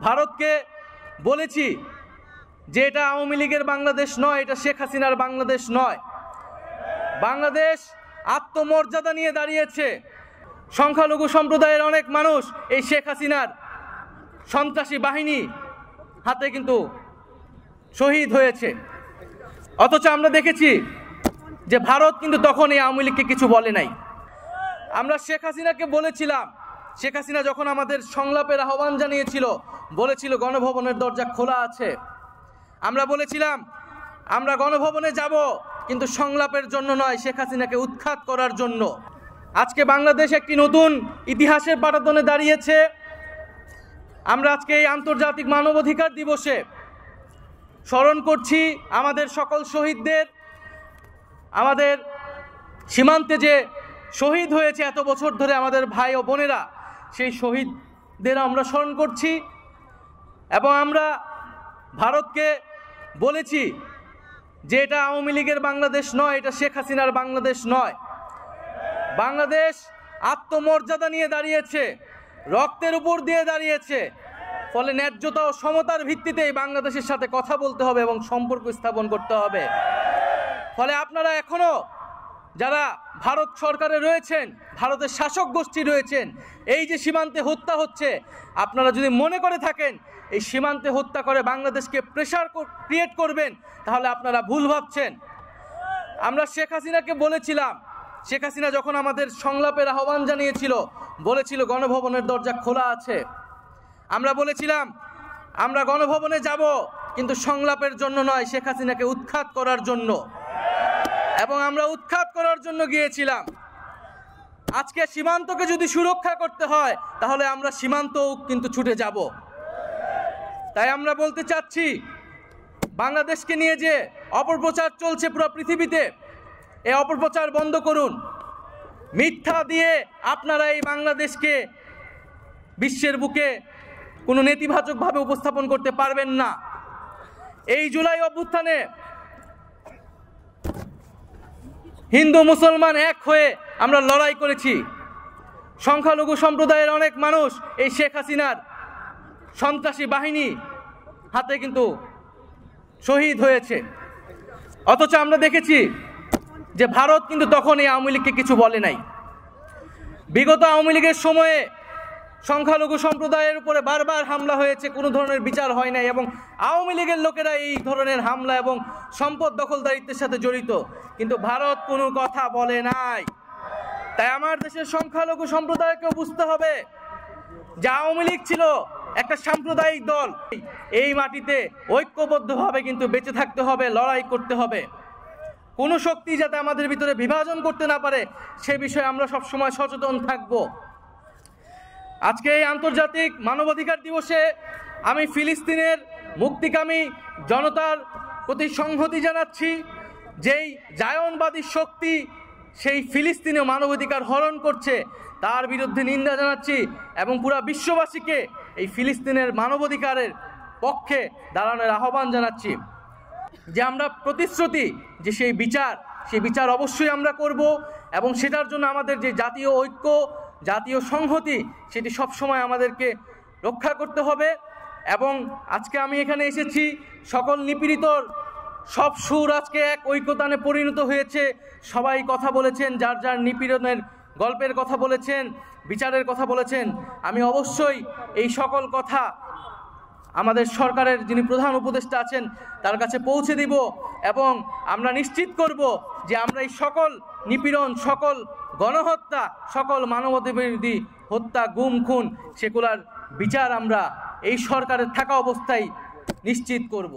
ভারতকে বলেছি যে এটা আওয়ামী লীগের বাংলাদেশ নয়, এটা শেখ হাসিনার বাংলাদেশ নয়। বাংলাদেশ আত্মমর্যাদা নিয়ে দাঁড়িয়েছে। সংখ্যালঘু সম্প্রদায়ের অনেক মানুষ এই শেখ হাসিনার সন্ত্রাসী বাহিনী হাতে কিন্তু শহীদ হয়েছে। অথচ আমরা দেখেছি যে ভারত কিন্তু তখন এই আওয়ামী লীগকে কিছু বলে নাই। আমরা শেখ হাসিনাকে বলেছিলাম, শেখ হাসিনা যখন আমাদের সংলাপের আহ্বান জানিয়েছিল, বলেছিল গণভবনের দরজা খোলা আছে। আমরা বলেছিলাম আমরা গণভবনে যাব, কিন্তু সংলাপের জন্য নয়, শেখ হাসিনাকে উৎখাত করার জন্য। আজকে বাংলাদেশ একটি নতুন ইতিহাসের পাটাতনে দাঁড়িয়েছে। আমরা আজকে এই আন্তর্জাতিক মানবাধিকার দিবসে স্মরণ করছি আমাদের সকল শহীদদের, আমাদের সীমান্তে যে শহীদ হয়েছে এত বছর ধরে আমাদের ভাই ও বোনেরা, সেই শহীদদের আমরা স্মরণ করছি। এবং আমরা ভারতকে বলেছি যে এটা আওয়ামী লীগের বাংলাদেশ নয়, এটা শেখ হাসিনার বাংলাদেশ নয়। বাংলাদেশ আত্মমর্যাদা নিয়ে দাঁড়িয়েছে, রক্তের উপর দিয়ে দাঁড়িয়েছে। ফলে ন্যায্যতা ও সমতার ভিত্তিতে এই বাংলাদেশের সাথে কথা বলতে হবে এবং সম্পর্ক স্থাপন করতে হবে। ফলে আপনারা এখনো যারা ভারত সরকারে রয়েছেন, ভারতের শাসক গোষ্ঠী রয়েছেন, এই যে সীমান্তে হত্যা হচ্ছে, আপনারা যদি মনে করে থাকেন এই সীমান্তে হত্যা করে বাংলাদেশকে প্রেসার ক্রিয়েট করবেন, তাহলে আপনারা ভুল ভাবছেন। আমরা শেখ হাসিনাকে বলেছিলাম, শেখ হাসিনা যখন আমাদের সংলাপের আহ্বান জানিয়েছিল, বলেছিল গণভবনের দরজা খোলা আছে। আমরা বলেছিলাম আমরা গণভবনে যাব, কিন্তু সংলাপের জন্য নয়, শেখ হাসিনাকে উৎখাত করার জন্য। এবং আমরা উৎখাত করার জন্য গিয়েছিলাম। আজকে সীমান্তকে যদি সুরক্ষা করতে হয়, তাহলে আমরা সীমান্তও কিন্তু ছুটে যাব। তাই আমরা বলতে চাচ্ছি, বাংলাদেশকে নিয়ে যে অপপ্রচার চলছে পুরো পৃথিবীতে, এই অপপ্রচার বন্ধ করুন। মিথ্যা দিয়ে আপনারা এই বাংলাদেশকে বিশ্বের বুকে কোনো নেতিবাচকভাবে উপস্থাপন করতে পারবেন না। এই জুলাই অভ্যুত্থানে হিন্দু মুসলমান এক হয়ে আমরা লড়াই করেছি। সংখ্যালঘু সম্প্রদায়ের অনেক মানুষ এই শেখ হাসিনার সন্ত্রাসী বাহিনী হাতে কিন্তু শহীদ হয়েছে। অথচ আমরা দেখেছি যে ভারত কিন্তু তখন এই আওয়ামী লীগকে কিছু বলে নাই। বিগত আওয়ামী লীগের সময়ে সংখ্যালঘু সম্প্রদায়ের উপরে বারবার হামলা হয়েছে, কোনো ধরনের বিচার হয় নাই, এবং আওয়ামী লীগের লোকেরা এই ধরনের হামলা এবং সম্পদ দখলদারিত্বের সাথে জড়িত, কিন্তু ভারত কোনো কথা বলে নাই। তাই আমার দেশের সংখ্যালঘু সম্প্রদায়কেও বুঝতে হবে যে আওয়ামী লীগ ছিল একটা সাম্প্রদায়িক দল। এই মাটিতে ঐক্যবদ্ধভাবে কিন্তু বেঁচে থাকতে হবে, লড়াই করতে হবে। কোনো শক্তি যাতে আমাদের ভিতরে বিভাজন করতে না পারে, সে বিষয়ে আমরা সবসময় সচেতন থাকব। আজকে এই আন্তর্জাতিক মানবাধিকার দিবসে আমি ফিলিস্তিনের মুক্তিকামী জনতার প্রতি সংহতি জানাচ্ছি। যেই জায়নবাদী শক্তি সেই ফিলিস্তিনে মানবাধিকার হরণ করছে, তার বিরুদ্ধে নিন্দা জানাচ্ছি এবং পুরো বিশ্ববাসীকে এই ফিলিস্তিনের মানবাধিকারের পক্ষে দাঁড়ানোর আহ্বান জানাচ্ছি। যে আমরা প্রতিশ্রুতি যে সেই বিচার অবশ্যই আমরা করব, এবং সেটার জন্য আমাদের যে জাতীয় ঐক্য, জাতীয় সংহতি, সেটি সবসময় আমাদেরকে রক্ষা করতে হবে। এবং আজকে আমি এখানে এসেছি, সকল নিপীড়িতর সব সুর আজকে এক ঐক্যতানে পরিণত হয়েছে। সবাই কথা বলেছেন, যার যার নিপীড়নের গল্পের কথা বলেছেন, বিচারের কথা বলেছেন। আমি অবশ্যই এই সকল কথা আমাদের সরকারের যিনি প্রধান উপদেষ্টা আছেন তার কাছে পৌঁছে দিব, এবং আমরা নিশ্চিত করব যে আমরা এই সকল নিপীড়ন, সকল গণহত্যা, সকল মানবতাবিরোধী হত্যা, গুম, খুন, সেগুলার বিচার আমরা এই সরকারের থাকা অবস্থায় নিশ্চিত করব।